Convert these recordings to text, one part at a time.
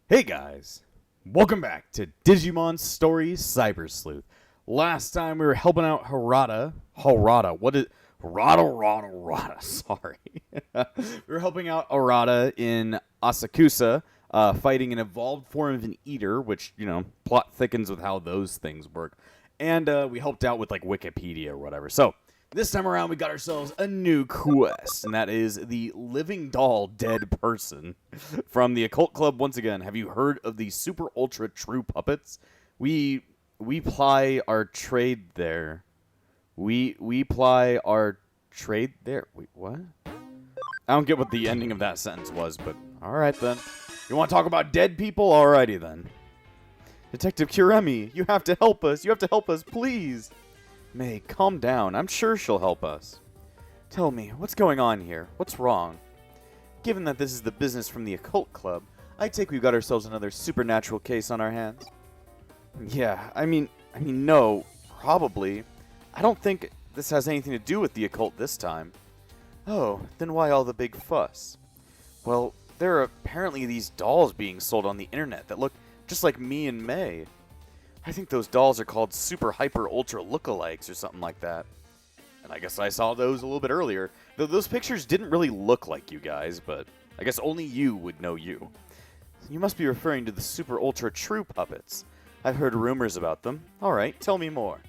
Hey guys, welcome back to Digimon Story Sleuth. Last time we were helping out Harada, what is Harada, sorry. We were helping out Harada in Asakusa, fighting an evolved form of an eater, which, plot thickens with how those things work. And we helped out with like Wikipedia or whatever. So, this time around, we got ourselves a new quest, and that is the Living Doll Dead Person from the Occult Club. Once again, have you heard of the Super Ultra True Puppets? We ply our trade there. We ply our trade there. Wait, what? I don't get what the ending of that sentence was, but all right then. You want to talk about dead people? Alrighty then. Detective Kuremi, you have to help us. You have to help us, please. May, calm down. I'm sure she'll help us. Tell me, what's going on here? What's wrong? Given that this is the business from the Occult Club, I take we've got ourselves another supernatural case on our hands. Yeah, I mean, no, probably. I don't think this has anything to do with the occult this time. Oh, then why all the big fuss? Well, there are apparently these dolls being sold on the internet that look just like me and May. I think those dolls are called Super Hyper Ultra Lookalikes or something like that. And I guess I saw those a little bit earlier. Though those pictures didn't really look like you guys, but I guess only you would know you. You must be referring to the Super Ultra True Puppets. I've heard rumors about them. Alright, tell me more.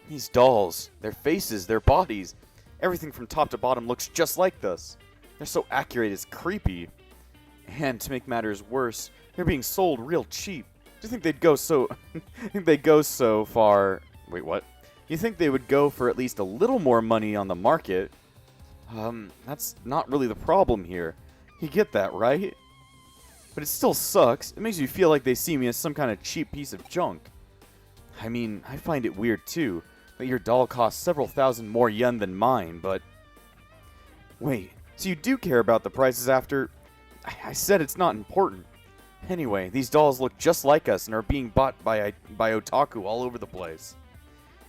These dolls, their faces, their bodies, everything from top to bottom looks just like this. They're so accurate it's creepy. And to make matters worse, they're being sold real cheap. Do you think they'd go so... think they'd go so far... Wait, what? You think they would go for at least a little more money on the market? That's not really the problem here. You get that, right? But it still sucks. It makes you feel like they see me as some kind of cheap piece of junk. I mean, I find it weird too, that your doll costs several thousand more yen than mine, but... Wait, so you do care about the prices after... I said it's not important. Anyway, these dolls look just like us and are being bought by otaku all over the place.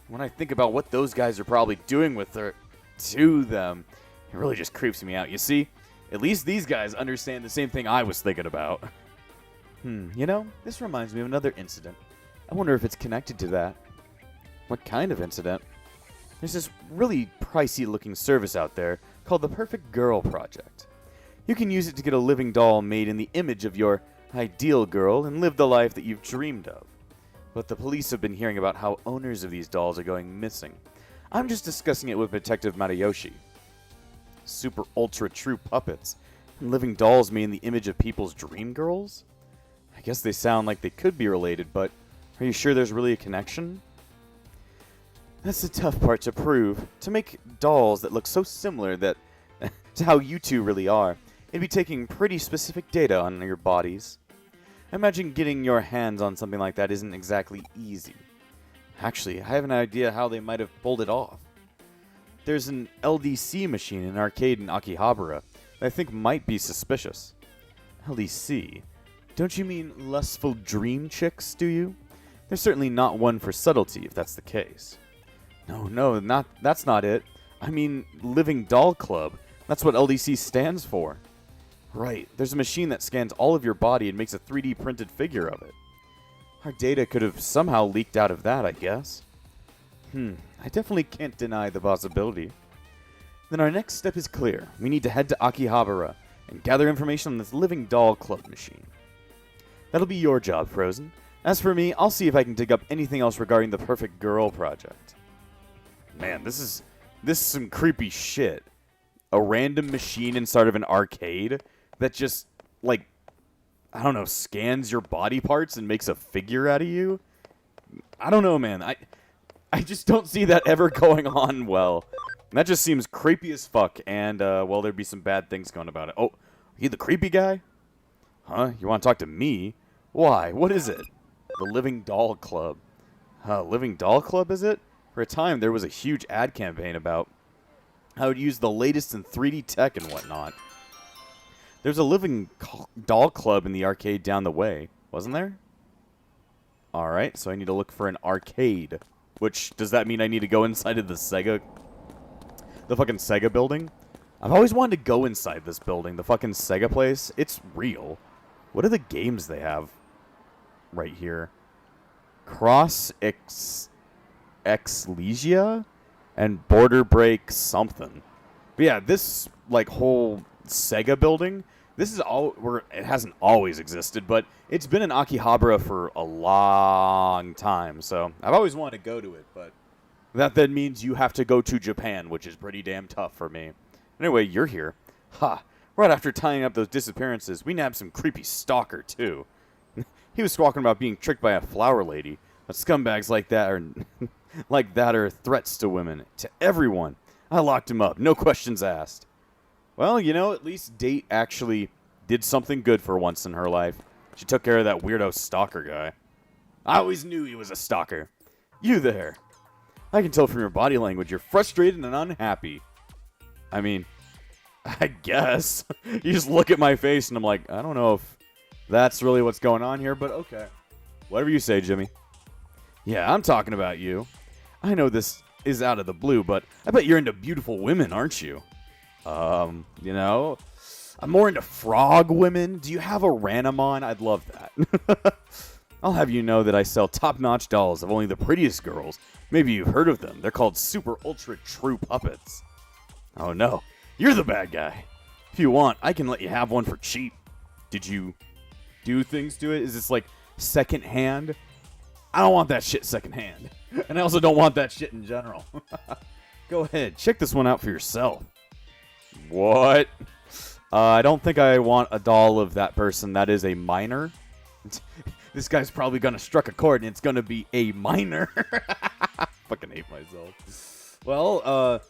When I think about what those guys are probably doing with to them, it really just creeps me out. You see, at least these guys understand the same thing I was thinking about. This reminds me of another incident. I wonder if it's connected to that. What kind of incident? There's this really pricey looking service out there called the Perfect Girl Project. You can use it to get a living doll made in the image of your ideal girl and live the life that you've dreamed of. But the police have been hearing about how owners of these dolls are going missing. I'm just discussing it with Detective Matayoshi. Super ultra true puppets and living dolls made in the image of people's dream girls? I guess they sound like they could be related, but are you sure there's really a connection? That's the tough part to prove. To make dolls that look so similar that to how you two really are, it'd be taking pretty specific data on your bodies. I imagine getting your hands on something like that isn't exactly easy. Actually, I have an idea how they might have pulled it off. There's an LDC machine in an arcade in Akihabara that I think might be suspicious. LDC? Don't you mean lustful dream chicks, do you? There's certainly not one for subtlety, if that's the case. No, that's not it. I mean, Living Doll Club. That's what LDC stands for. Right, there's a machine that scans all of your body and makes a 3D printed figure of it. Our data could have somehow leaked out of that, I guess. I definitely can't deny the possibility. Then our next step is clear. We need to head to Akihabara and gather information on this Living Doll Club machine. That'll be your job, Frozen. As for me, I'll see if I can dig up anything else regarding the Perfect Girl Project. Man, this is some creepy shit. A random machine inside of an arcade that just, like, I don't know, scans your body parts and makes a figure out of you? I don't know, man. I just don't see that ever going on well. And that just seems creepy as fuck, and, well, there'd be some bad things going about it. Oh, you the creepy guy? Huh? You want to talk to me? Why? What is it? The Living Doll Club. Living Doll Club, is it? For a time, there was a huge ad campaign about how to use the latest in 3D tech and whatnot. There's a Living Doll Club in the arcade down the way, wasn't there? Alright, so I need to look for an arcade. Which, does that mean I need to go inside of the fucking Sega building? I've always wanted to go inside this building, the fucking Sega place. It's real. What are the games they have right here? Cross Exlesia and Border Break something. But yeah, this like whole Sega building, this is all where it hasn't always existed, but it's been in Akihabara for a long time. So I've always wanted to go to it, but that then means you have to go to Japan, which is pretty damn tough for me. Anyway, you're here. Ha! Right after tying up those disappearances, we nabbed some creepy stalker, too. He was squawking about being tricked by a flower lady. But scumbags like that are threats to women. To everyone. I locked him up. No questions asked. Well, you know, at least Date actually did something good for once in her life. She took care of that weirdo stalker guy. I always knew he was a stalker. You there. I can tell from your body language you're frustrated and unhappy. I mean, I guess. You just look at my face and I'm like, I don't know if that's really what's going on here, but okay. Whatever you say, Jimmy. Yeah, I'm talking about you. I know this is out of the blue, but I bet you're into beautiful women, aren't you? You know, I'm more into frog women. Do you have a Ranamon? I'd love that. I'll have you know that I sell top-notch dolls of only the prettiest girls. Maybe you've heard of them. They're called Super Ultra True Puppets. Oh no, you're the bad guy. If you want, I can let you have one for cheap. Did you do things to it? Is this like second-hand? I don't want that shit second-hand. And I also don't want that shit in general. Go ahead, check this one out for yourself. What? I don't think I want a doll of that person. That is a minor. This guy's probably gonna struck a chord, and it's gonna be a minor. Fucking hate myself. Well,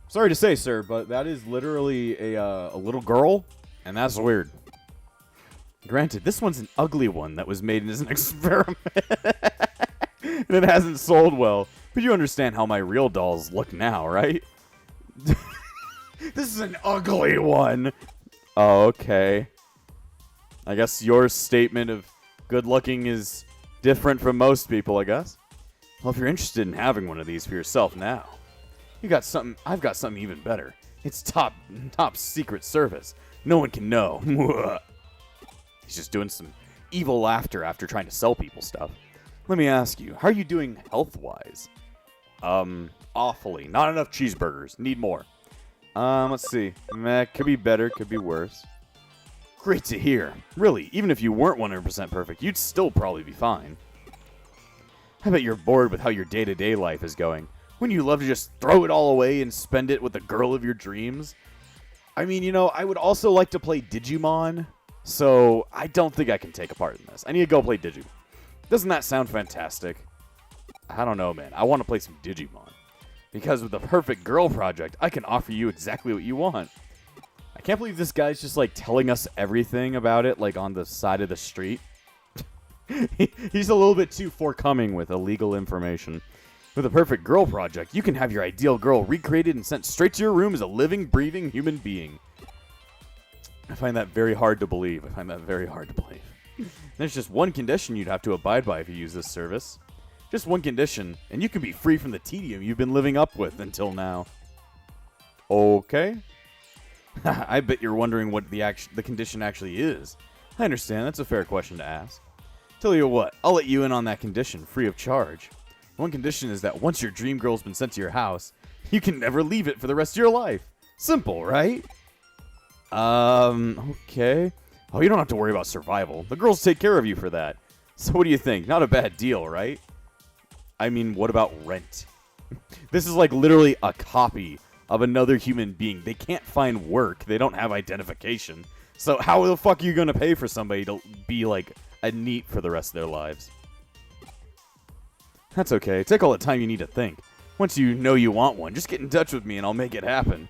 sorry to say, sir, but that is literally a little girl, and that's weird. Granted, this one's an ugly one that was made as an experiment, and it hasn't sold well. But you understand how my real dolls look now, right? This is an ugly one. Oh, okay. I guess your statement of good looking is different from most people, I guess. Well, if you're interested in having one of these for yourself now, I've got something even better. It's top secret service. No one can know. He's just doing some evil laughter after trying to sell people stuff. Let me ask you, how are you doing health-wise? Awfully. Not enough cheeseburgers. Need more. Let's see. Could be better, could be worse. Great to hear. Really, even if you weren't 100% perfect, you'd still probably be fine. I bet you're bored with how your day-to-day life is going. Wouldn't you love to just throw it all away and spend it with the girl of your dreams? I mean, you know, I would also like to play Digimon, so I don't think I can take a part in this. I need to go play Digimon. Doesn't that sound fantastic? I don't know, man. I want to play some Digimon. Because with the perfect girl project, I can offer you exactly what you want. I can't believe this guy's just, like, telling us everything about it, like, on the side of the street. He's a little bit too forthcoming with illegal information. With a perfect girl project, you can have your ideal girl recreated and sent straight to your room as a living, breathing human being. I find that very hard to believe. There's just one condition you'd have to abide by if you use this service. Just one condition, and you can be free from the tedium you've been living up with until now. Okay. I bet you're wondering what the condition actually is. I understand, that's a fair question to ask. Tell you what, I'll let you in on that condition, free of charge. One condition is that once your dream girl's been sent to your house, you can never leave it for the rest of your life. Simple, right? Okay. Oh, you don't have to worry about survival. The girls take care of you for that. So what do you think? Not a bad deal, right? I mean, what about rent? This is like literally a copy of another human being. They can't find work. They don't have identification. So how the fuck are you going to pay for somebody to be like a NEET for the rest of their lives? That's okay. Take all the time you need to think. Once you know you want one, just get in touch with me and I'll make it happen.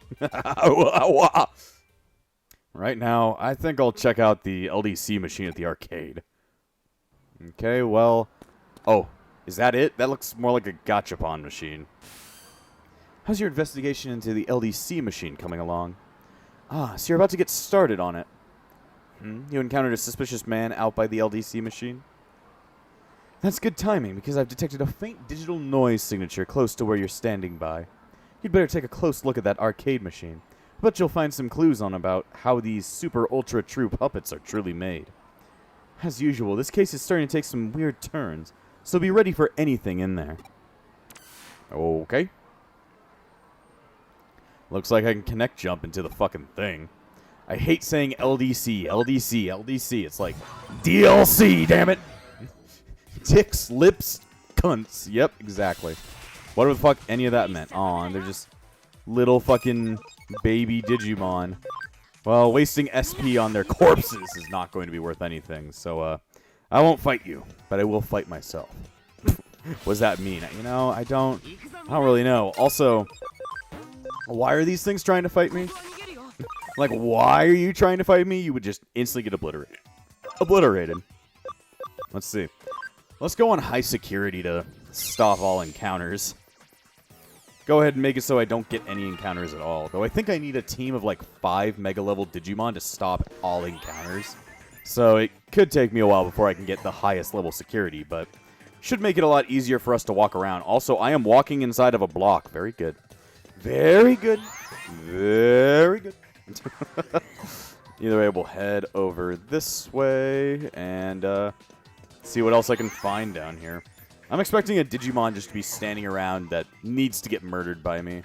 Right now, I think I'll check out the LDC machine at the arcade. Okay, well... Oh, is that it? That looks more like a gachapon machine. How's your investigation into the LDC machine coming along? Ah, so you're about to get started on it. You encountered a suspicious man out by the LDC machine? That's good timing, because I've detected a faint digital noise signature close to where you're standing by. You'd better take a close look at that arcade machine. I bet you'll find some clues on about how these super ultra true puppets are truly made. As usual, this case is starting to take some weird turns, so be ready for anything in there. Okay. Looks like I can connect jump into the fucking thing. I hate saying LDC, LDC, LDC. It's like DLC, damn it. Dicks, lips, cunts. Yep, exactly. Whatever the fuck any of that meant. Aw, they're just little fucking baby Digimon. Well, wasting SP on their corpses is not going to be worth anything. So, I won't fight you, but I will fight myself. What does that mean? You know, I don't really know. Also, why are these things trying to fight me? Like, why are you trying to fight me? You would just instantly get obliterated. Obliterated. Let's see. Let's go on high security to stop all encounters. Go ahead and make it so I don't get any encounters at all. Though I think I need a team of like 5 mega level Digimon to stop all encounters. So it could take me a while before I can get the highest level security, but should make it a lot easier for us to walk around. Also, I am walking inside of a block. Very good. Very good. Very good. Either way, we'll head over this way and see what else I can find down here. I'm expecting a Digimon just to be standing around that needs to get murdered by me.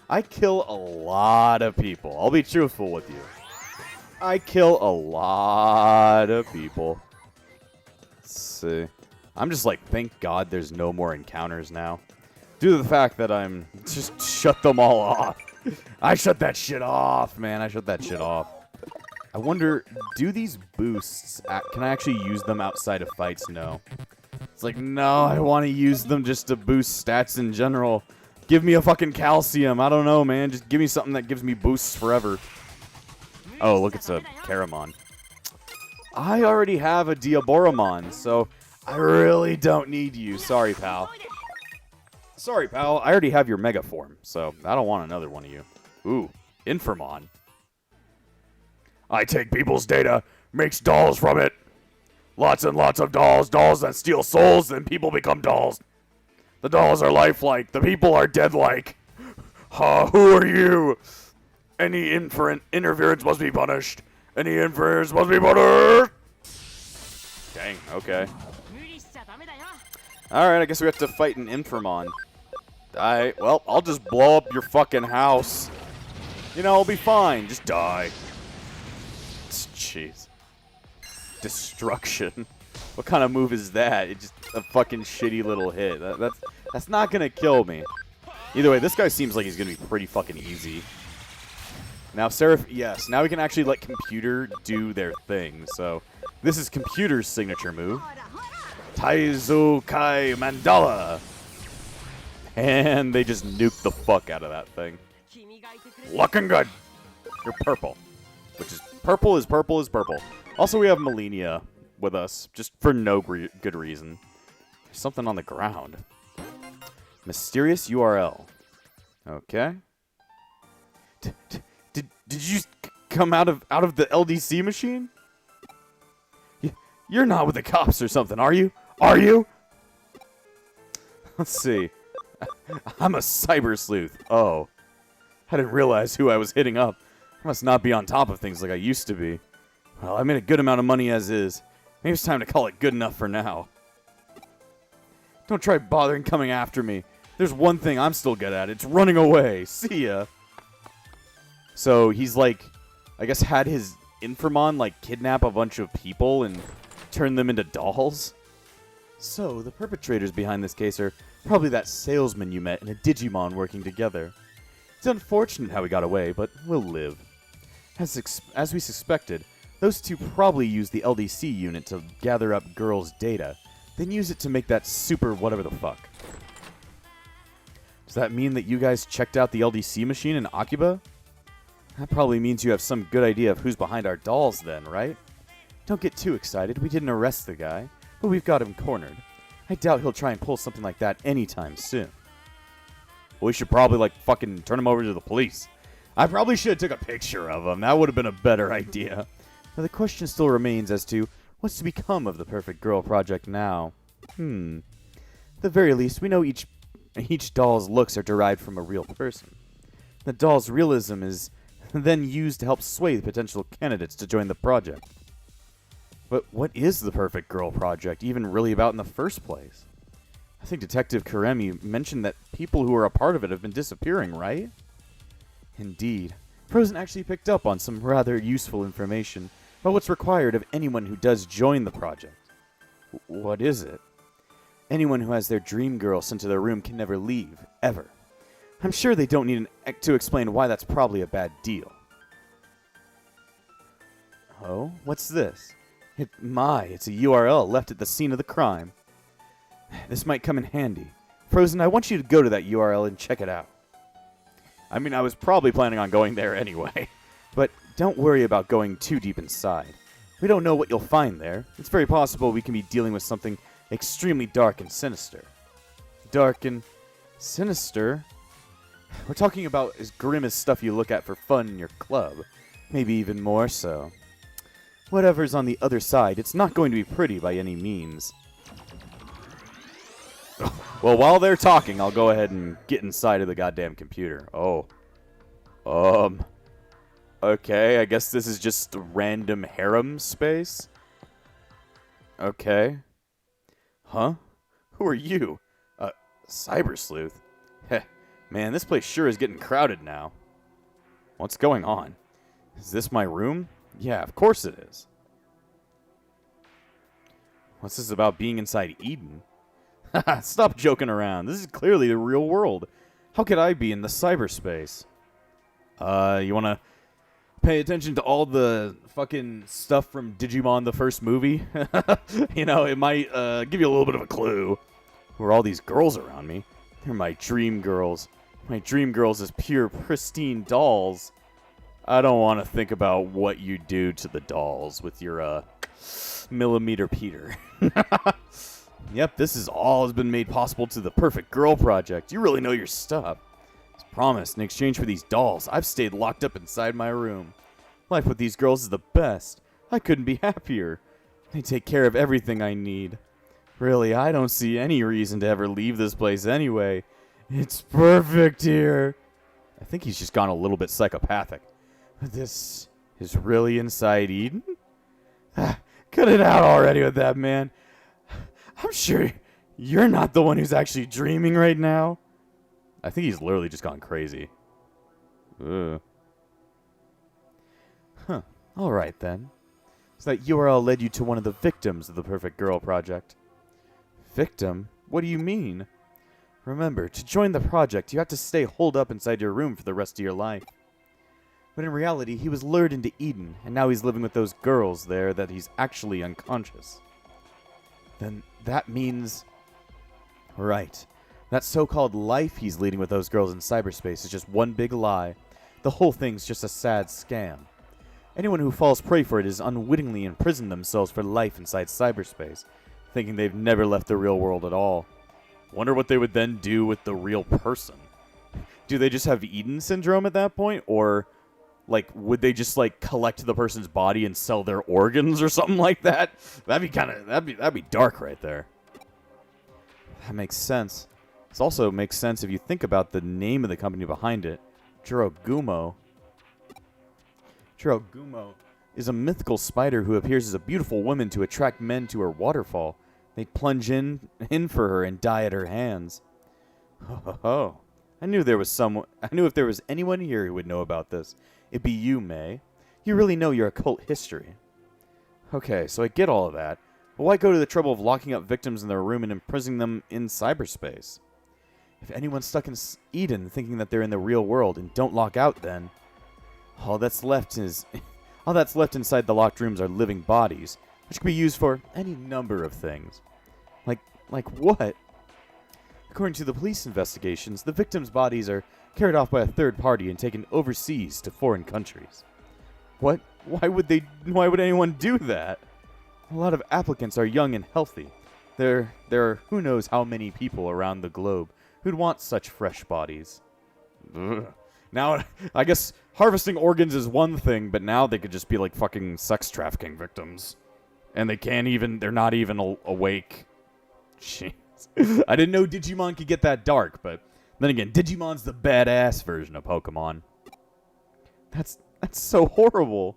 I kill a lot of people. I'll be truthful with you. I kill a lot of people. Let's see. I'm just like, thank God there's no more encounters now. Due to the fact that I'm just shut them all off. I shut that shit off, man. I shut that shit off. I wonder, do these boosts, can I actually use them outside of fights? No. It's like, no, I want to use them just to boost stats in general. Give me a fucking calcium. I don't know, man. Just give me something that gives me boosts forever. Oh, look, it's a Karamon. I already have a Diaboromon, so I really don't need you. Sorry, pal. Sorry, pal. I already have your Mega form, so I don't want another one of you. Ooh, Infamon. I take people's data, makes dolls from it. Lots and lots of dolls, dolls that steal souls, then people become dolls. The dolls are lifelike, the people are dead-like. Ha, who are you? Any interference must be punished. Any interference must be punished. Dang, okay. Alright, I guess we have to fight an Infamon. Well, I'll just blow up your fucking house. You know, I'll be fine. Just die. Jeez. Destruction. What kind of move is that? It's just a fucking shitty little hit. That's not gonna kill me. Either way, this guy seems like he's gonna be pretty fucking easy. Now, Seraph, yes. Now we can actually let computer do their thing. So, this is computer's signature move. Taizu Kai Mandala. And they just nuked the fuck out of that thing. Looking good. You're purple. Which is purple is purple is purple. Also, we have Melania with us, just for no good reason. There's something on the ground. Mysterious URL. Okay. Did you come out of the LDC machine? You're not with the cops or something, are you? Are you? Let's see. I'm a cyber sleuth. Oh. I didn't realize who I was hitting up. I must not be on top of things like I used to be. Well, I made a good amount of money as is. Maybe it's time to call it good enough for now. Don't try bothering coming after me. There's one thing I'm still good at. It's running away. See ya. So he's like, I guess had his Infamon like kidnap a bunch of people and turn them into dolls. So the perpetrators behind this case are probably that salesman you met in a Digimon working together. It's unfortunate how he got away, but we'll live. As we suspected, those two probably used the LDC unit to gather up girls' data, then use it to make that super whatever the fuck. Does that mean that you guys checked out the LDC machine in Akiba? That probably means you have some good idea of who's behind our dolls then, right? Don't get too excited. We didn't arrest the guy, but we've got him cornered. I doubt he'll try and pull something like that anytime soon. Well, we should probably, like, fucking turn him over to the police. I probably should have took a picture of him. That would have been a better idea. Now, the question still remains as to what's to become of the Perfect Girl project now. At the very least, we know each doll's looks are derived from a real person. The doll's realism is then used to help sway the potential candidates to join the project. But what is the Perfect Girl Project even really about in the first place? I think Detective Karemi mentioned that people who are a part of it have been disappearing, right? Indeed. Frozen actually picked up on some rather useful information about what's required of anyone who does join the project. What is it? Anyone who has their dream girl sent to their room can never leave, ever. I'm sure they don't need to explain why that's probably a bad deal. Oh, what's this? It's a URL left at the scene of the crime. This might come in handy. Frozen, I want you to go to that URL and check it out. I mean, I was probably planning on going there anyway. But don't worry about going too deep inside. We don't know what you'll find there. It's very possible we can be dealing with something extremely dark and sinister. Dark and sinister? We're talking about as grim as stuff you look at for fun in your club. Maybe even more so. Whatever's on the other side, it's not going to be pretty by any means. Well, while they're talking, I'll go ahead and get inside of the goddamn computer. Oh. Okay, I guess this is just a random harem space? Okay. Huh? Who are you? Cyber Sleuth? Heh, man, this place sure is getting crowded now. What's going on? Is this my room? Yeah, of course it is. What's this about being inside Eden? Stop joking around. This is clearly the real world. How could I be in the cyberspace? You want to pay attention to all the fucking stuff from Digimon the first movie? You know, it might give you a little bit of a clue. Who are all these girls around me? They're my dream girls. My dream girls is pure, pristine dolls. I don't want to think about what you do to the dolls with your, millimeter Peter. Yep, this is all has been made possible to the Perfect Girl Project. You really know your stuff. As promised, in exchange for these dolls, I've stayed locked up inside my room. Life with these girls is the best. I couldn't be happier. They take care of everything I need. Really, I don't see any reason to ever leave this place anyway. It's perfect here. I think he's just gone a little bit psychopathic. But this is really inside Eden? Cut it out already with that, man. I'm sure you're not the one who's actually dreaming right now. I think he's literally just gone crazy. Ugh. Huh. Alright then. So that URL led you to one of the victims of the Perfect Girl Project. Victim? What do you mean? Remember, to join the project, you have to stay holed up inside your room for the rest of your life. But in reality, he was lured into Eden, and now he's living with those girls there that he's actually unconscious. Then that means... Right. That so-called life he's leading with those girls in cyberspace is just one big lie. The whole thing's just a sad scam. Anyone who falls prey for it is unwittingly imprisoned themselves for life inside cyberspace, thinking they've never left the real world at all. Wonder what they would then do with the real person. Do they just have Eden syndrome at that point? Or, like, would they just, like, collect the person's body and sell their organs or something like that? That'd be dark right there. That makes sense. This also makes sense if you think about the name of the company behind it. Jirogumo. Jirogumo is a mythical spider who appears as a beautiful woman to attract men to her waterfall. They plunge in for her and die at her hands. Oh. I knew if there was anyone here who would know about this, it'd be you, May. You really know your occult history. Okay, so I get all of that, but why go to the trouble of locking up victims in their room and imprisoning them in cyberspace? If anyone's stuck in Eden thinking that they're in the real world and don't lock out, then all that's left inside the locked rooms are living bodies, which can be used for any number of things. Like what? According to the police investigations, the victims' bodies are carried off by a third party and taken overseas to foreign countries. What? Why would anyone do that? A lot of applicants are young and healthy. There are who knows how many people around the globe who'd want such fresh bodies. Ugh. Now, I guess harvesting organs is one thing, but now they could just be like fucking sex trafficking victims. And they're not even awake. Jeez. I didn't know Digimon could get that dark, but then again, Digimon's the badass version of Pokemon. That's so horrible.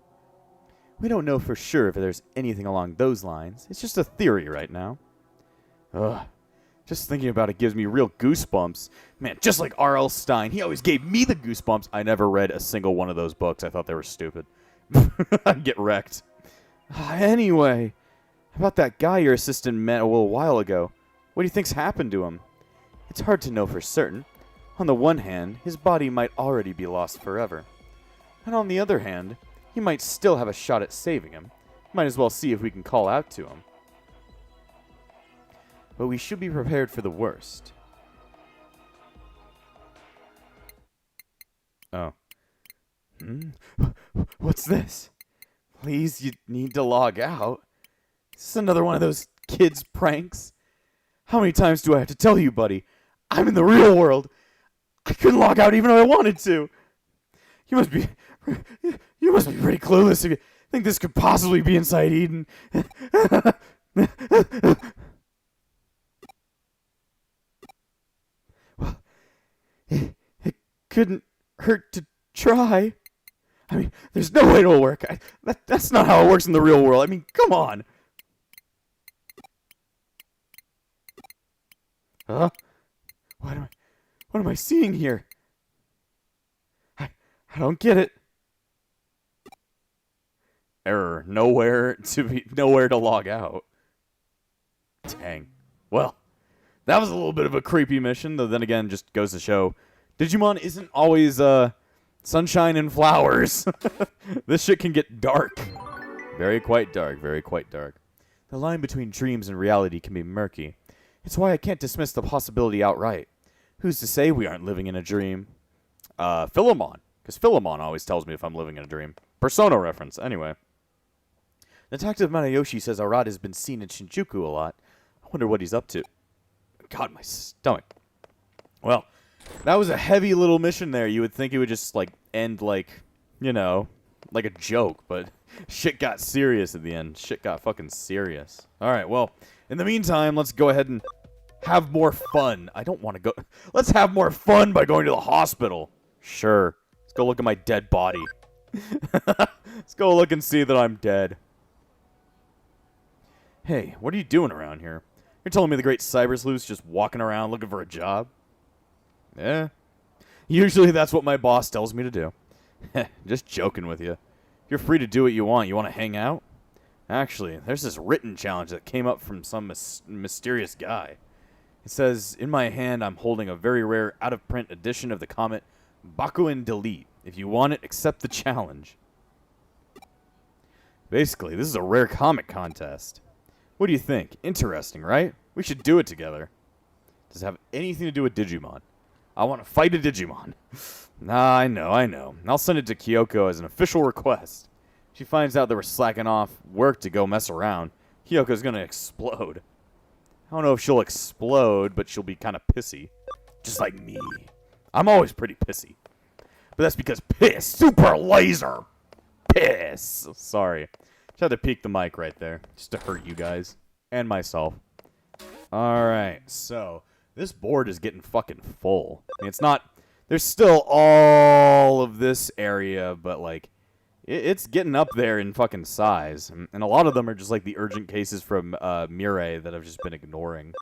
We don't know for sure if there's anything along those lines. It's just a theory right now. Ugh. Just thinking about it gives me real goosebumps. Man, just like R.L. Stine, he always gave me the goosebumps. I never read a single one of those books. I thought they were stupid. I'd get wrecked. Anyway, how about that guy your assistant met a little while ago? What do you think's happened to him? It's hard to know for certain. On the one hand, his body might already be lost forever. And on the other hand, he might still have a shot at saving him. Might as well see if we can call out to him. But we should be prepared for the worst. Oh. What's this? Please, you need to log out. Is this another one of those kids' pranks? How many times do I have to tell you, buddy? I'm in the real world. I couldn't log out even if I wanted to. You must be pretty clueless if you think this could possibly be inside Eden. Well, it couldn't hurt to try. I mean, there's no way it'll work. That's not how it works in the real world. I mean, come on. Huh? What am I seeing here? I don't get it. Error. Nowhere to log out. Dang. Well, that was a little bit of a creepy mission, though then again, just goes to show Digimon isn't always sunshine and flowers. This shit can get dark. Very quite dark. The line between dreams and reality can be murky. It's why I can't dismiss the possibility outright. Who's to say we aren't living in a dream? Philemon. Because Philemon always tells me if I'm living in a dream. Persona reference, anyway. Detective Manayoshi says Arata has been seen in Shinjuku a lot. I wonder what he's up to. God, my stomach. Well, that was a heavy little mission there. You would think it would just, like, end like, you know, like a joke. But shit got serious at the end. Shit got fucking serious. Alright, well, in the meantime, let's go ahead and have more fun. I don't want to go... Let's have more fun by going to the hospital. Sure. Let's go look at my dead body. Let's go look and see that I'm dead. Hey, what are you doing around here? You're telling me the great Cyber Sleuth's just walking around looking for a job? Yeah. Usually that's what my boss tells me to do. Just joking with you. You're free to do what you want. You want to hang out? Actually, there's this written challenge that came up from some mysterious guy. It says, in my hand, I'm holding a very rare out-of-print edition of the comic Bakuin Delete. If you want it, accept the challenge. Basically, this is a rare comic contest. What do you think? Interesting, right? We should do it together. Does it have anything to do with Digimon? I want to fight a Digimon. Nah, I know. I'll send it to Kyoko as an official request. If she finds out that we're slacking off work to go mess around, Kyoko's gonna explode. I don't know if she'll explode, but she'll be kind of pissy. Just like me. I'm always pretty pissy. But that's because piss. Super laser. Piss. Sorry. Just had to peek the mic right there. Just to hurt you guys. And myself. Alright, so this board is getting fucking full. I mean, it's not... There's still all of this area, but, like, it's getting up there in fucking size. And a lot of them are just, like, the urgent cases from Mirai that I've just been ignoring.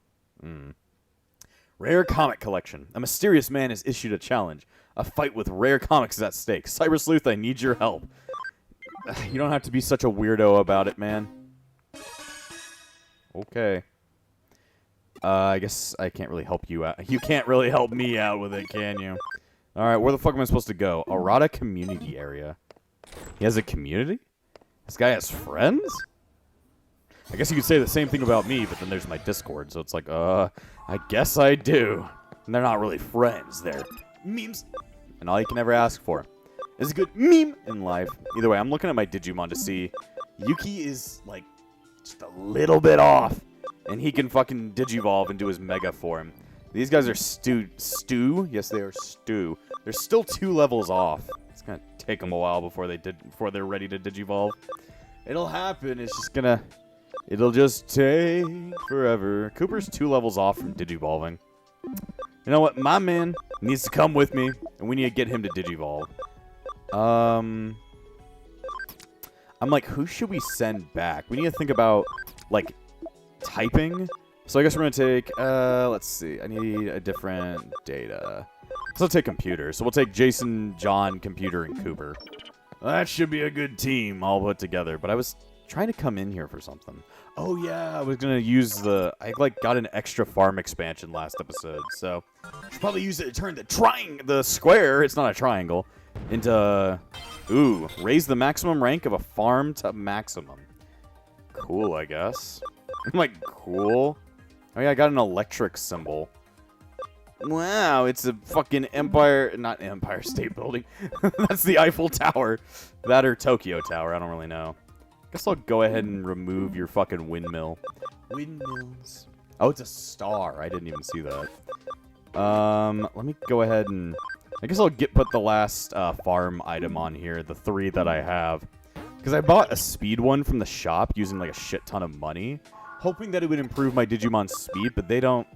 Rare comic collection. A mysterious man has issued a challenge. A fight with rare comics is at stake. Cyber Sleuth, I need your help. You don't have to be such a weirdo about it, man. Okay. I guess I can't really help you out. You can't really help me out with it, can you? Alright, where the fuck am I supposed to go? Arata community area. He has a community? This guy has friends? I guess you could say the same thing about me, but then there's my Discord, so it's like, I guess I do. And they're not really friends, they're memes. And all you can ever ask for is a good meme in life. Either way, I'm looking at my Digimon to see Yuki is, like, just a little bit off. And he can fucking Digivolve and do his Mega form. These guys are Stew? Yes, they are Stew. They're still 2 levels off. It's gonna take them a while before they're ready to Digivolve. It'll happen. It's just gonna... It'll just take forever. Cooper's 2 levels off from Digivolving. You know what? My man needs to come with me, and we need to get him to Digivolve. I'm like, who should we send back? We need to think about, like, typing. So I guess we're going to take, let's see. I need a different data. So let's take computer. So we'll take Jason, John, computer, and Cooper. That should be a good team all put together. But I was trying to come in here for something. Oh, yeah. I was going to use the... I, like, got an extra farm expansion last episode. So should probably use it to turn the square, it's not a triangle, into... Ooh, raise the maximum rank of a farm to maximum. Cool, I guess. I'm like, cool. Oh, yeah, I got an electric symbol. Wow, it's a fucking Empire... Not Empire State Building. That's the Eiffel Tower. That or Tokyo Tower, I don't really know. Guess I'll go ahead and remove your fucking windmill. Windmills. Oh, it's a star. I didn't even see that. Let me go ahead and... I guess I'll put the last farm item on here, the 3 that I have. Because I bought a speed one from the shop using like a shit ton of money, hoping that it would improve my Digimon speed, but they don't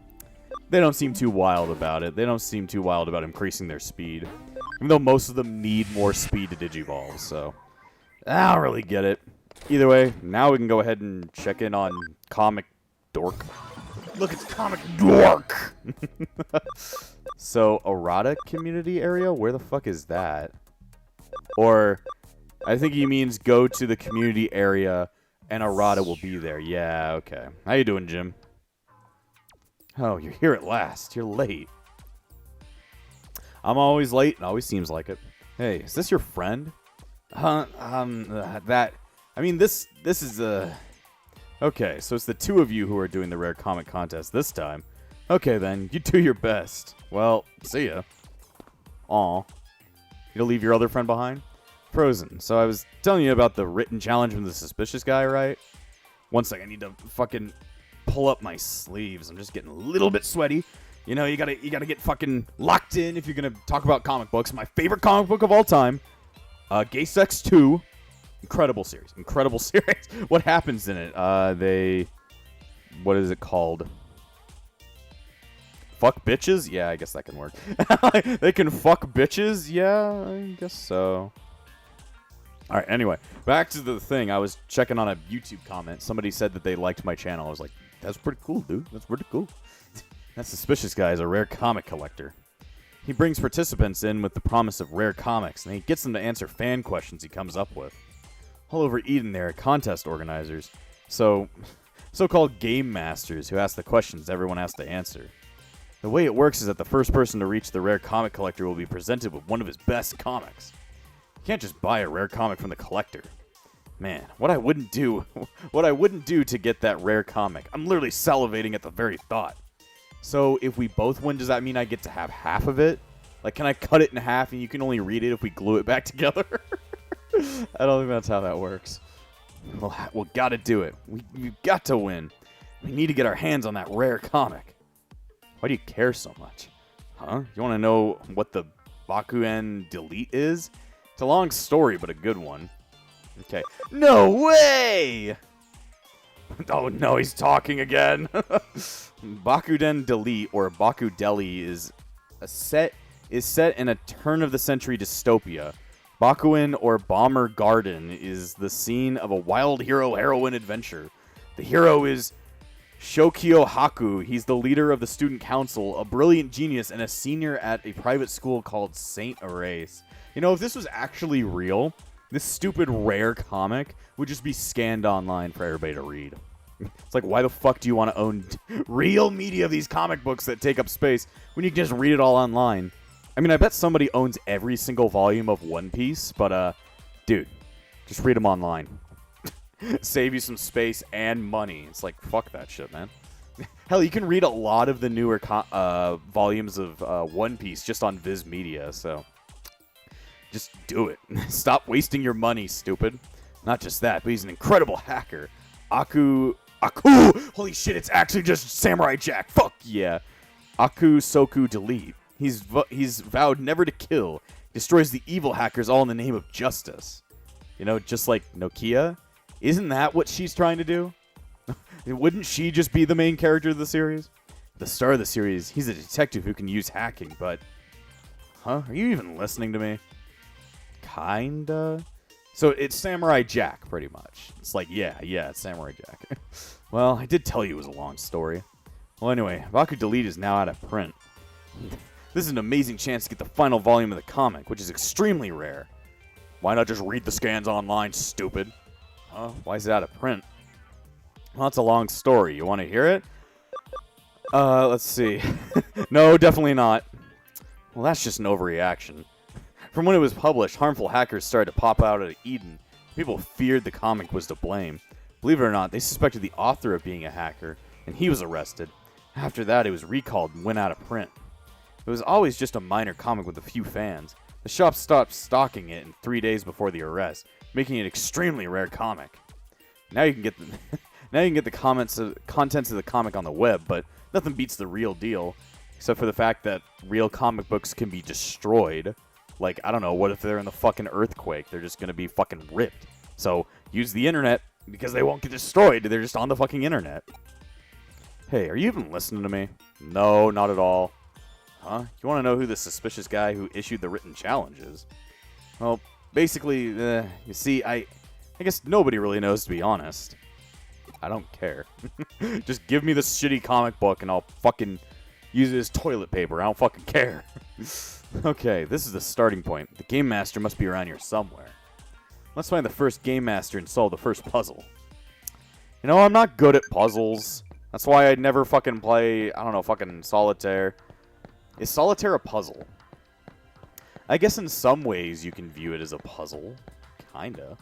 seem too wild about it. They don't seem too wild about increasing their speed. Even though most of them need more speed to Digivolve, so... I don't really get it. Either way, now we can go ahead and check in on Comic Dork. Look, it's Comic Dork! So, errata community area? Where the fuck is that? Or, I think he means go to the community area and errata will be there. Yeah, okay. How you doing, Jim? Oh, you're here at last. You're late. I'm always late. It always seems like it. Hey, is this your friend? This is, Okay, so it's the 2 of you who are doing the rare comic contest this time. Okay, then. You do your best. Well, see ya. Aw. You'll leave your other friend behind? Frozen. So I was telling you about the written challenge from the suspicious guy, right? One second, I need to fucking pull up my sleeves. I'm just getting a little bit sweaty. You know, you gotta get fucking locked in if you're gonna talk about comic books. My favorite comic book of all time, Gay Sex 2. Incredible series. Incredible series. What happens in it? What is it called? Fuck bitches? Yeah, I guess that can work. They can fuck bitches? Yeah, I guess so. Alright, anyway. Back to the thing. I was checking on a YouTube comment. Somebody said that they liked my channel. I was like, that's pretty cool, dude. That's pretty cool. That suspicious guy is a rare comic collector. He brings participants in with the promise of rare comics, and he gets them to answer fan questions he comes up with. All over Eden, there are contest organizers. So-called game masters who ask the questions everyone has to answer. The way it works is that the first person to reach the rare comic collector will be presented with one of his best comics. You can't just buy a rare comic from the collector. Man, what I wouldn't do to get that rare comic. I'm literally salivating at the very thought. So if we both win, does that mean I get to have half of it? Like, can I cut it in half and you can only read it if we glue it back together? I don't think that's how that works. We'll gotta do it. We've got to win. We need to get our hands on that rare comic. Why do you care so much? Huh? You want to know what the Bakuen Delete is? It's a long story, but a good one. Okay. No way! Oh no, he's talking again. Bakuden Delete, or Baku Deli, is set in a turn-of-the-century dystopia. Bakuen, or Bomber Garden, is the scene of a wild hero-heroine adventure. The hero is Shokyo Haku. He's the leader of the student council, a brilliant genius, and a senior at a private school called Saint Erase. You know, if this was actually real, this stupid rare comic would just be scanned online for everybody to read. It's like, why the fuck do you want to own real media of these comic books that take up space when you can just read it all online? I mean, I bet somebody owns every single volume of One Piece, but, dude, just read them online. Save you some space and money. It's like, fuck that shit, man. Hell, you can read a lot of the newer volumes of One Piece just on Viz Media, so just do it. Stop wasting your money, stupid. Not just that, but he's an incredible hacker. Aku! Holy shit, it's actually just Samurai Jack. Fuck yeah. Aku Soku Delete. He's vowed never to kill. He destroys the evil hackers all in the name of justice. You know, just like Nokia. Isn't that what she's trying to do? Wouldn't she just be the main character of the series? At the start of the series, he's a detective who can use hacking, but... Huh? Are you even listening to me? Kinda? So it's Samurai Jack, pretty much. It's like, yeah, it's Samurai Jack. Well, I did tell you it was a long story. Well, anyway, Baku Delete is now out of print. This is an amazing chance to get the final volume of the comic, which is extremely rare. Why not just read the scans online, stupid? Huh? Why is it out of print? Well, it's a long story. You want to hear it? Let's see. No, definitely not. Well, that's just an overreaction. From when it was published, harmful hackers started to pop out of Eden. People feared the comic was to blame. Believe it or not, they suspected the author of being a hacker, and he was arrested. After that, it was recalled and went out of print. It was always just a minor comic with a few fans. The shop stopped stocking it in 3 days before the arrest, making it an extremely rare comic. Now you can get the contents of the comic on the web, but nothing beats the real deal, except for the fact that real comic books can be destroyed. Like, I don't know, what if they're in the fucking earthquake? They're just gonna be fucking ripped. So, use the internet, because they won't get destroyed. They're just on the fucking internet. Hey, are you even listening to me? No, not at all. Huh? You want to know who the suspicious guy who issued the written challenge is? Well, basically, you see, I guess nobody really knows, to be honest. I don't care. Just give me the shitty comic book and I'll fucking use it as toilet paper. I don't fucking care. Okay, this is the starting point. The Game Master must be around here somewhere. Let's find the first Game Master and solve the first puzzle. You know, I'm not good at puzzles. That's why I'd never fucking play, I don't know, fucking Solitaire. Is Solitaire a puzzle? I guess in some ways you can view it as a puzzle. Kinda.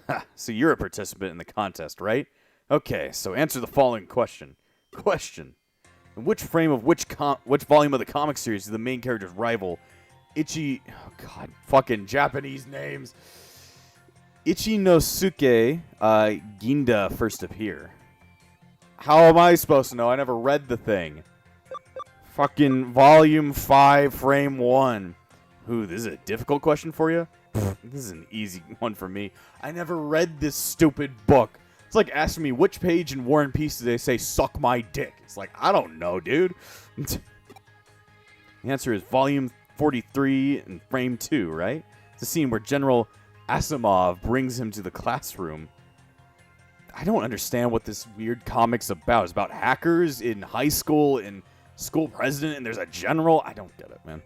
Ha, so you're a participant in the contest, right? Okay, so answer the following question. In which frame of which volume of the comic series is the main character's rival, oh god, fucking Japanese names. Ichinosuke Ginda first appear? How am I supposed to know? I never read the thing. Fucking volume 5, frame 1. Ooh, this is a difficult question for you? This is an easy one for me. I never read this stupid book. It's like asking me which page in War and Peace do they say, suck my dick? It's like, I don't know, dude. The answer is volume 43 and frame 2, right? It's a scene where General Asimov brings him to the classroom. I don't understand what this weird comic's about. It's about hackers in high school and school president, and there's a general. I don't get it, man.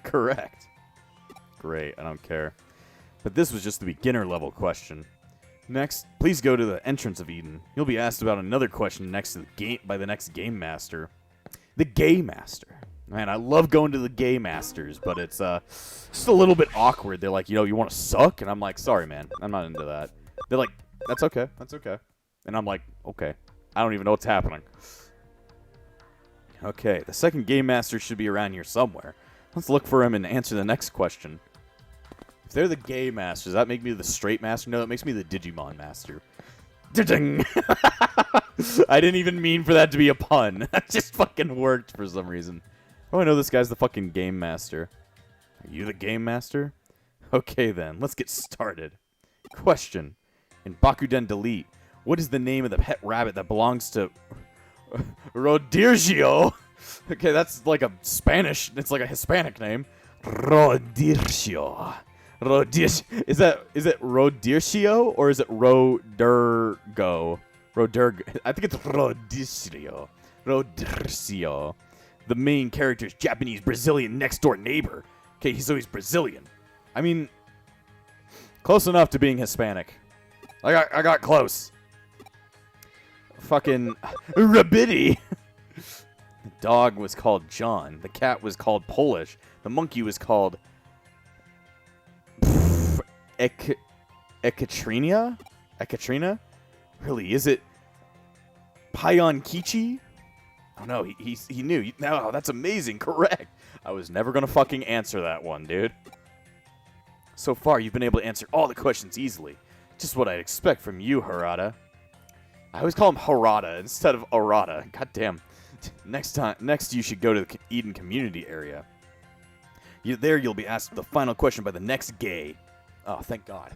Correct. Great, I don't care. But this was just the beginner level question. Next, please go to the entrance of Eden. You'll be asked about another question next to the game by the next Game Master. The Game Master. Man, I love going to the Game Masters, but it's just a little bit awkward. They're like, you want to suck? And I'm like, sorry, man, I'm not into that. They're like, that's okay. And I'm like, okay. I don't even know what's happening. Okay, the second Game Master should be around here somewhere. Let's look for him and answer the next question. If they're the Game Master, does that make me the Straight Master? No, it makes me the Digimon Master. Ding! I didn't even mean for that to be a pun. That just fucking worked for some reason. Oh, I know this guy's the fucking Game Master. Are you the Game Master? Okay then, let's get started. Question. In Bakuden Delete, what is the name of the pet rabbit that belongs to Rodirgio? Okay, that's like a Spanish, it's like a Hispanic name. Rodirgio. Is it Rodirgio or is it Rodergo? I think it's Rodirgio. Rodirgio. The main character's Japanese Brazilian next door neighbor. Okay, so he's Brazilian. I mean, close enough to being Hispanic. I got close. Fucking Rabidi. The dog was called John. The cat was called Polish. The monkey was called Ekaterina? Ekaterina? Really? Is it Payon Kichi? Oh no, he knew. No, that's amazing. Correct. I was never gonna fucking answer that one, dude. So far, you've been able to answer all the questions easily. Just what I'd expect from you, Harada. I always call him Harada instead of Arata. God damn. Next you should go to the Eden community area. There you'll be asked the final question by the next gay. Oh, thank God.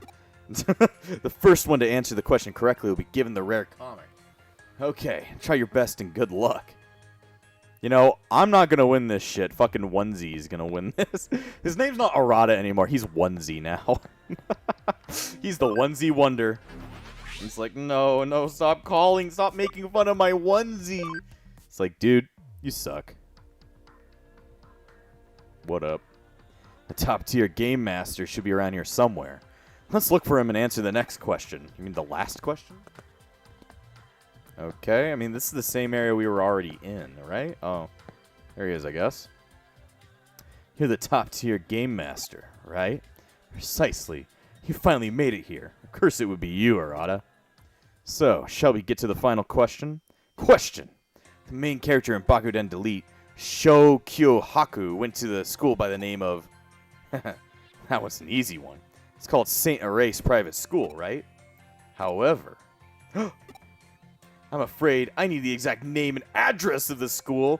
The first one to answer the question correctly will be given the rare comic. Okay, try your best and good luck. You know, I'm not going to win this shit. Fucking Onesie is going to win this. His name's not Arata anymore. He's Onesie now. He's the Onesie Wonder. He's like, no, stop calling. Stop making fun of my onesie. It's like, dude, you suck. What up? The top-tier game master should be around here somewhere. Let's look for him and answer the next question. You mean the last question? Okay, I mean, this is the same area we were already in, right? Oh, there he is, I guess. You're the top-tier game master, right? Precisely. You finally made it here. Of course it would be you, Arata. So, shall we get to the final question? Question! The main character in Bakuden Delete, Sho Kyohaku, went to the school by the name of... That was an easy one. It's called St. Erase Private School, right? However... I'm afraid I need the exact name and address of the school.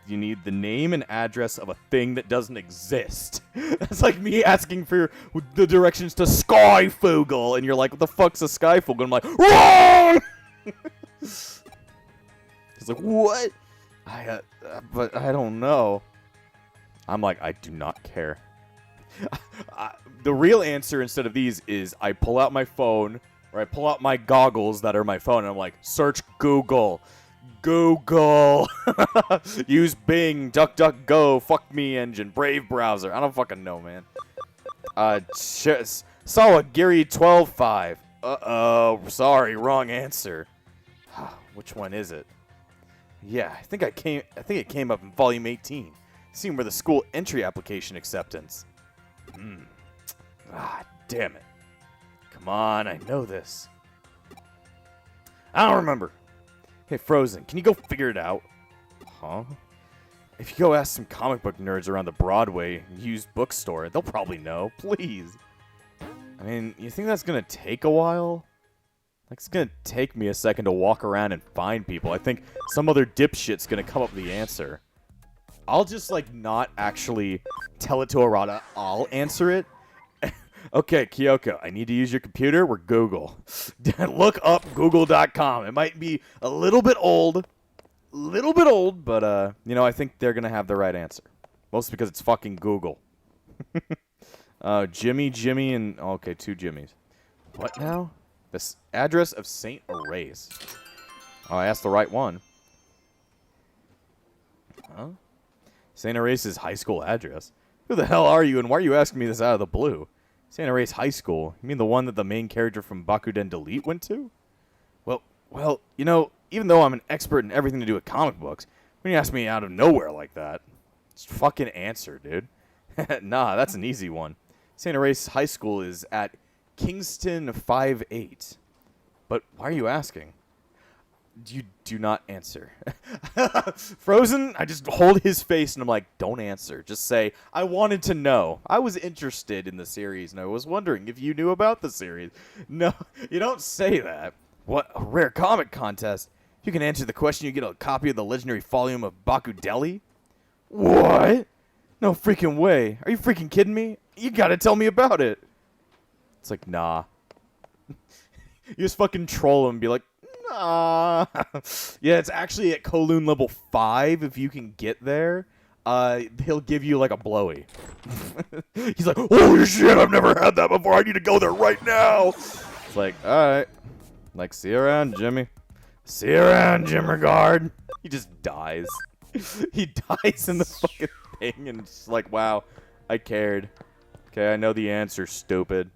You need the name and address of a thing that doesn't exist. That's like me asking for the directions to Skyfoogle, and you're like, what the fuck's a Skyfoogle? I'm like, wrong! He's like, what? But I don't know. I'm like, I do not care. The real answer instead of these is I pull out my phone, or I pull out my goggles that are my phone, and I'm like, search Google. Google. Use Bing, DuckDuckGo, fuck me engine, Brave browser. I don't fucking know, man. Sawagiri 12.5. Uh-oh. Sorry, wrong answer. Which one is it? Yeah, I think it came up in volume 18. Seeing where the school entry application acceptance. Damn it. Come on, I know this. I don't remember. Hey, Frozen, can you go figure it out? Huh? If you go ask some comic book nerds around the Broadway used bookstore, they'll probably know. Please. I mean, you think that's gonna take a while? Like, it's gonna take me a second to walk around and find people. I think some other dipshit's gonna come up with the answer. I'll just, like, not actually tell it to Arata. I'll answer it. Okay, Kyoko, I need to use your computer. We're Google. Look up Google.com. It might be a little bit old, but, you know, I think they're going to have the right answer. Mostly because it's fucking Google. Jimmy, and... Okay, 2 Jimmys. What now? This address of St. Erase. Oh, I asked the right one. Huh? St. Erase's high school address? Who the hell are you, and why are you asking me this out of the blue? St. Erase High School? You mean the one that the main character from Bakuden Delete went to? Well, you know, even though I'm an expert in everything to do with comic books, when you ask me out of nowhere like that, just fucking answer, dude. Nah, that's an easy one. St. Erase High School is at Kingston 5-8. But why are you asking? You do not answer. Frozen, I just hold his face and I'm like, don't answer. Just say, I wanted to know. I was interested in the series and I was wondering if you knew about the series. No, you don't say that. What, a rare comic contest? If you can answer the question, you get a copy of the legendary volume of Bakudeli? What? No freaking way. Are you freaking kidding me? You gotta tell me about it. It's like, nah. You just fucking troll him and be like, nah. Yeah, it's actually at Kowloon level 5 if you can get there. He'll give you like a blowy. He's like, holy shit, I've never had that before. I need to go there right now. It's like, alright. Like, see you around, Jimmy. See you around, Jim Regard. He just dies. He dies in the fucking thing, and it's like, wow, I cared. Okay, I know the answer, stupid.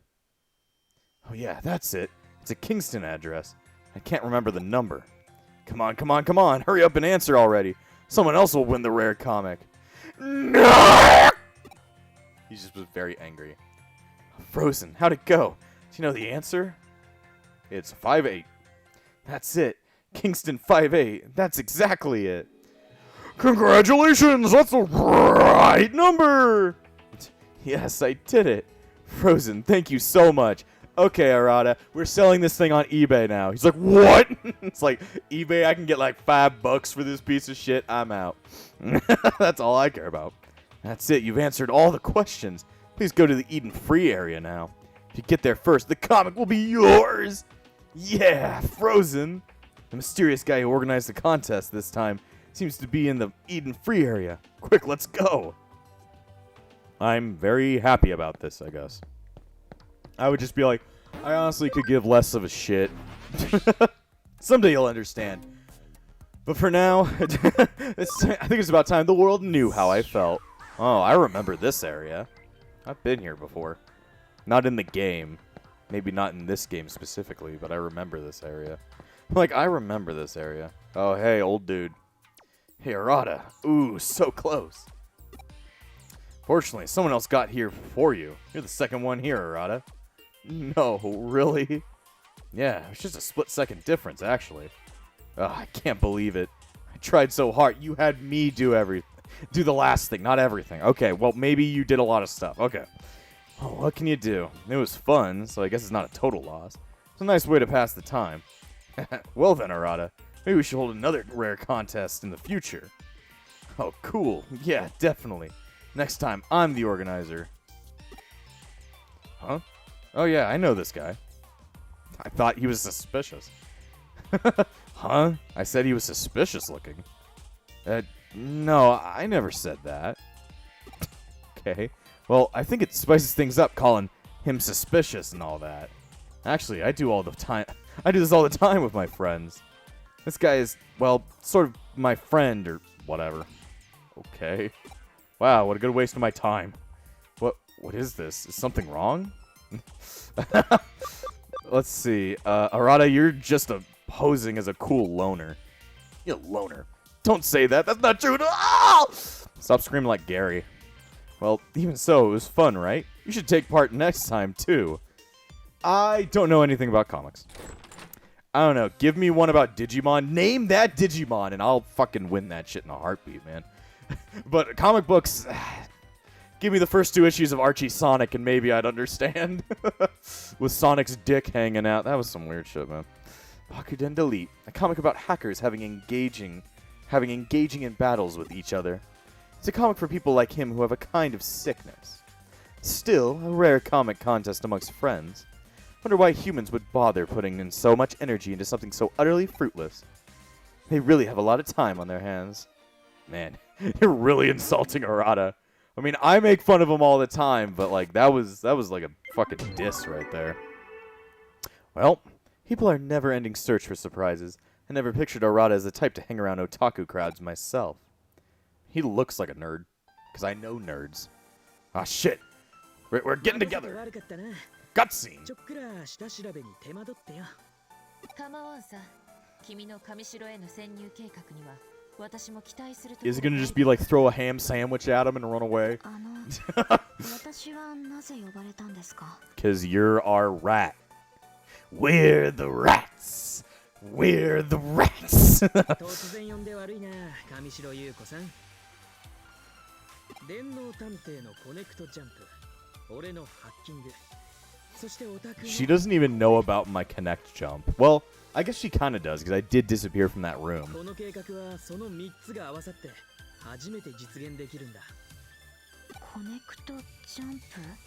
Oh yeah, that's it. It's a Kingston address. I can't remember the number. Come on. Hurry up and answer already. Someone else will win the rare comic. No! He just was very angry. Frozen, how'd it go? Do you know the answer? It's 5-8. That's it. Kingston 5-8. That's exactly it. Congratulations! That's the right number! Yes, I did it. Frozen, thank you so much. Okay, Arata, we're selling this thing on eBay now. He's like, what? It's like, eBay, I can get like $5 for this piece of shit. I'm out. That's all I care about. That's it. You've answered all the questions. Please go to the Eden Free area now. If you get there first, the comic will be yours. Yeah, Frozen. The mysterious guy who organized the contest this time Seems to be in the Eden Free area. Quick, let's go! I'm very happy about this, I guess. I would just be like, I honestly could give less of a shit. Someday you'll understand. But for now, I think it's about time the world knew how I felt. Oh, I remember this area. I've been here before. Not in the game. Maybe not in this game specifically, but I remember this area. Like, I remember this area. Oh, hey, old dude. Hey, Arata. Ooh, so close. Fortunately, someone else got here before you. You're the second one here, Arata. No, really? Yeah, it's just a split-second difference, actually. Oh, I can't believe it. I tried so hard. You had me do the last thing, not everything. Okay, well, maybe you did a lot of stuff. Okay. Well, what can you do? It was fun, so I guess it's not a total loss. It's a nice way to pass the time. Well then, Arata. Maybe we should hold another rare contest in the future. Oh, cool. Yeah, definitely. Next time, I'm the organizer. Huh? Oh yeah, I know this guy. I thought he was suspicious. Huh? I said he was suspicious looking. No, I never said that. Okay. Well, I think it spices things up calling him suspicious and all that. Actually, I do this all the time with my friends. This guy is, well, sort of my friend or whatever. Okay. Wow, what a good waste of my time. What is this? Is something wrong? Let's see. Arata, you're just posing as a cool loner. You loner. Don't say that. That's not true. Oh! Stop screaming like Gary. Well, even so, it was fun, right? You should take part next time, too. I don't know anything about comics. I don't know. Give me one about Digimon. Name that Digimon, and I'll fucking win that shit in a heartbeat, man. But comic books... Give me the first 2 issues of Archie Sonic, and maybe I'd understand. With Sonic's dick hanging out. That was some weird shit, man. Bakuden Delete. A comic about hackers having engaging in battles with each other. It's a comic for people like him who have a kind of sickness. Still, a rare comic contest amongst friends. Wonder why humans would bother putting in so much energy into something so utterly fruitless. They really have a lot of time on their hands. Man, you're really insulting Arata. I mean, I make fun of him all the time, but like that was like a fucking diss right there. Well, people are never-ending search for surprises. I never pictured Arata as the type to hang around otaku crowds myself. He looks like a nerd, because I know nerds. Ah, shit. We're getting together. Cutscene. Is he gonna just be like throw a ham sandwich at him and run away? Because you're our rat. We're the rats. We're the rats. She doesn't even know about my connect jump. Well, I guess she kind of does, because I did disappear from that room.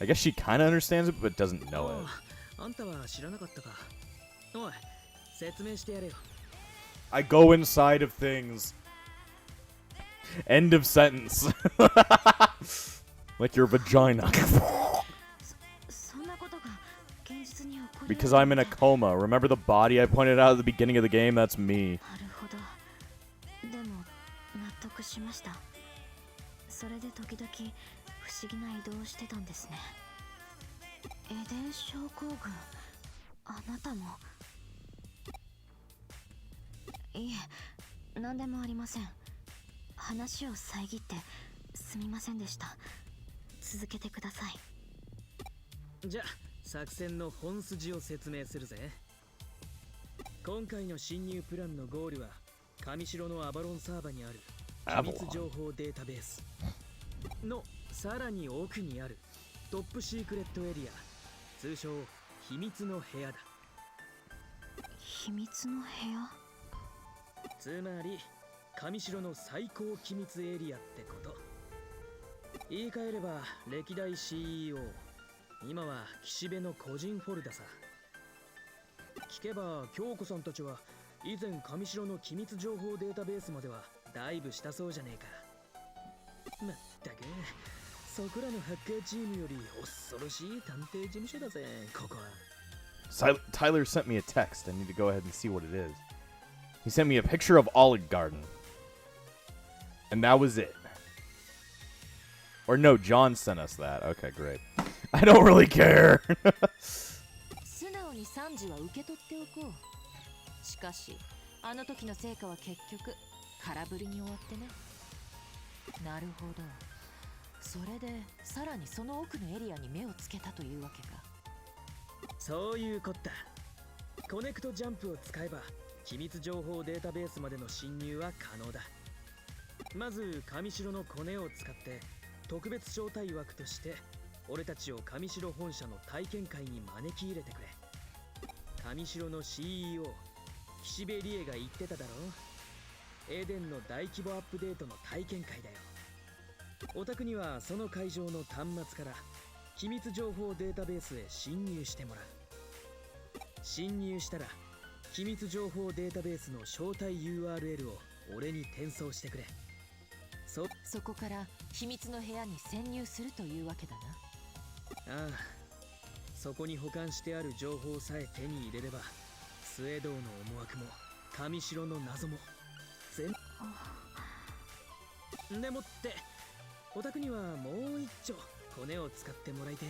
I guess she kind of understands it, but doesn't know it. I go inside of things. End of sentence. Like your vagina. Because I'm in a coma. Remember the body I pointed out at the beginning of the game? That's me. ダイブしたそうじゃねえか。まったくそこらのハッカーチームより恐ろしい探偵事務所だぜここは。Tyler sent me a text. I need to go ahead and see what it is. He sent me a picture of Olive Garden. And that was it. Or no, John sent us that. Okay, great. I don't really care. 素直に賛辞は受け取っておこう。しかし、あの時の成果は結局空振りに終わってね。なるほど。それでさらにその奥のエリアに目をつけたというわけか。そういうこった。コネクトジャンプを使えば機密情報データベースまでの侵入は可能だ。まず上城のコネを使って特別招待枠として俺たちを上城本社の体験会に招き入れてくれ。上城の CEO 岸辺理恵が言ってただろ。エデンの大規模アップデートの体験会だよ。お宅にはその会場の端末から機密情報データベースへ侵入してもらう。侵入したら機密情報データベースの招待 URL を俺に転送してくれ。そこから秘密の部屋に潜入するというわけだな。ああ、そこに保管してある情報さえ手に入れればスウェードの思惑も上城の謎も全部でもってお宅にはもう一丁コネを使ってもらいて。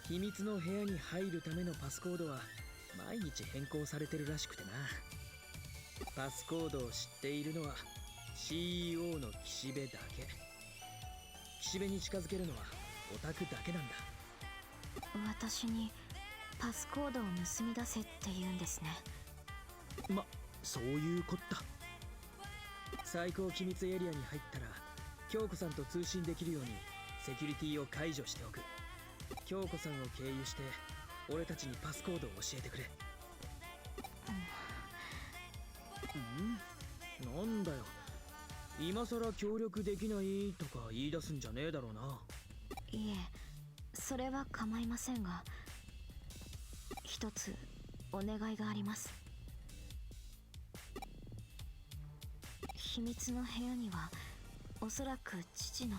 秘密の部屋に入るためのパスコードは毎日変更されてるらしくてな。パスコードを知っているのは CEO の岸辺だけ。岸辺に近づけるのはオタクだけなんだ。私にパスコードを盗み出せって言うんですね。そういうこった。最高機密エリアに入ったら京子さんと通信できるようにセキュリティを解除しておく。京子さんを経由して俺たちにパスコードを教えてくれ。なんだよ、今さら協力できないとか言い出すんじゃねえだろうな。いえ、それは構いませんが、一つお願いがあります。秘密の部屋にはおそらく父の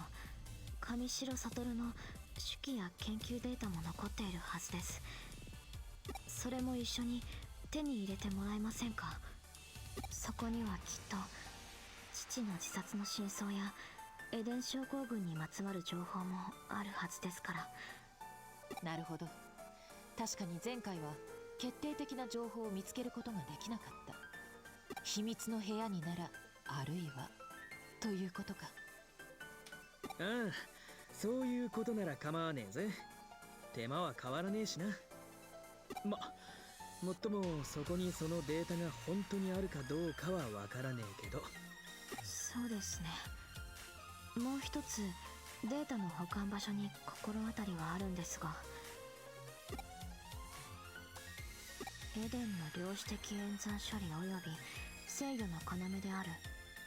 上白悟の手記や研究データも残っているはずです。それも一緒に手に入れてもらえませんか。そこにはきっと父の自殺の真相やエデン症候群にまつわる情報もあるはずですから。なるほど。確かに前回は決定的な情報を見つけることができなかった。秘密の部屋になら、あるいはということか。ああ、そういうことなら構わねえぜ。手間は変わらねえしな。もっともそこにそのデータが本当にあるかどうかはわからねえけど。そうですね。もう一つデータの保管場所に心当たりはあるんですが、エデンの量子的演算処理及び制御の要である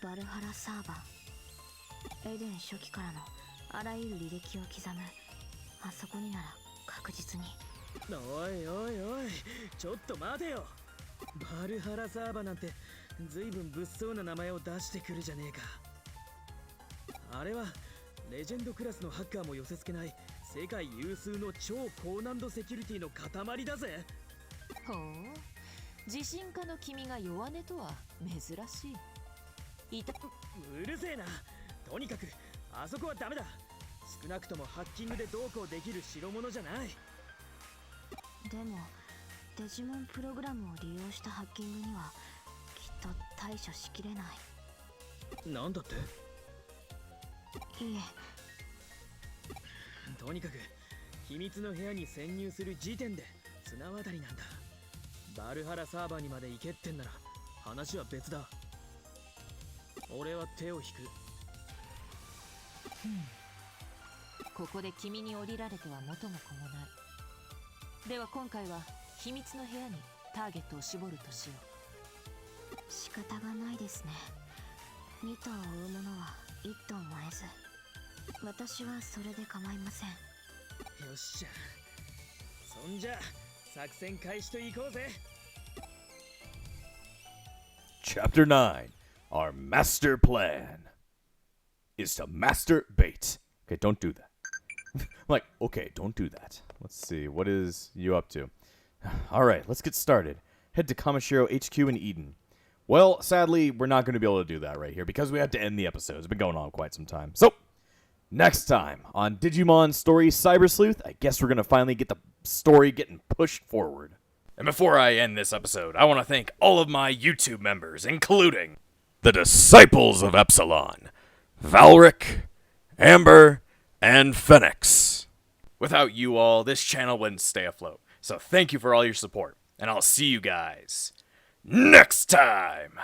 バルハラサーバー、エデン初期からのあらゆる履歴を刻むあそこになら確実に。おいおいおい、ちょっと待てよ。バルハラサーバなんてずいぶん物騒な名前を出してくるじゃねえか。あれはレジェンドクラスのハッカーも寄せ付けない世界有数の超高難度セキュリティの塊だぜ。ほう、自信家の君が弱音とは珍しい。うるせえな。とにかくあそこはダメだ。少なくともハッキングでどうこうできる代物じゃない。でもデジモンプログラムを利用したハッキングにはきっと対処しきれない。なんだって。いえ、とにかく秘密の部屋に潜入する時点で綱渡りなんだ。バルハラサーバーにまで行けってんなら話は別だ。俺は手を引く。ここで君に降りられては元も子もない。では今回は秘密の部屋にターゲットを絞るとしよう。仕方がないですね。2頭を追う者は1頭も得ず、私はそれで構いません。よっしゃ、そんじゃ作戦開始といこうぜ。Chapter 9. Our master plan is to master bait. Okay, don't do that. Like, okay, don't do that. Let's see, what is you up to? Alright, let's get started. Head to Kamishiro HQ in Eden. Well, sadly, we're not going to be able to do that right here because we have to end the episode. It's been going on quite some time. So, next time on Digimon Story Cyber Sleuth, I guess we're going to finally get the story getting pushed forward. And before I end this episode, I want to thank all of my YouTube members, including the Disciples of Epsilon, Valric, Amber, and Phoenix. Without you all, this channel wouldn't stay afloat. So thank you for all your support, and I'll see you guys next time!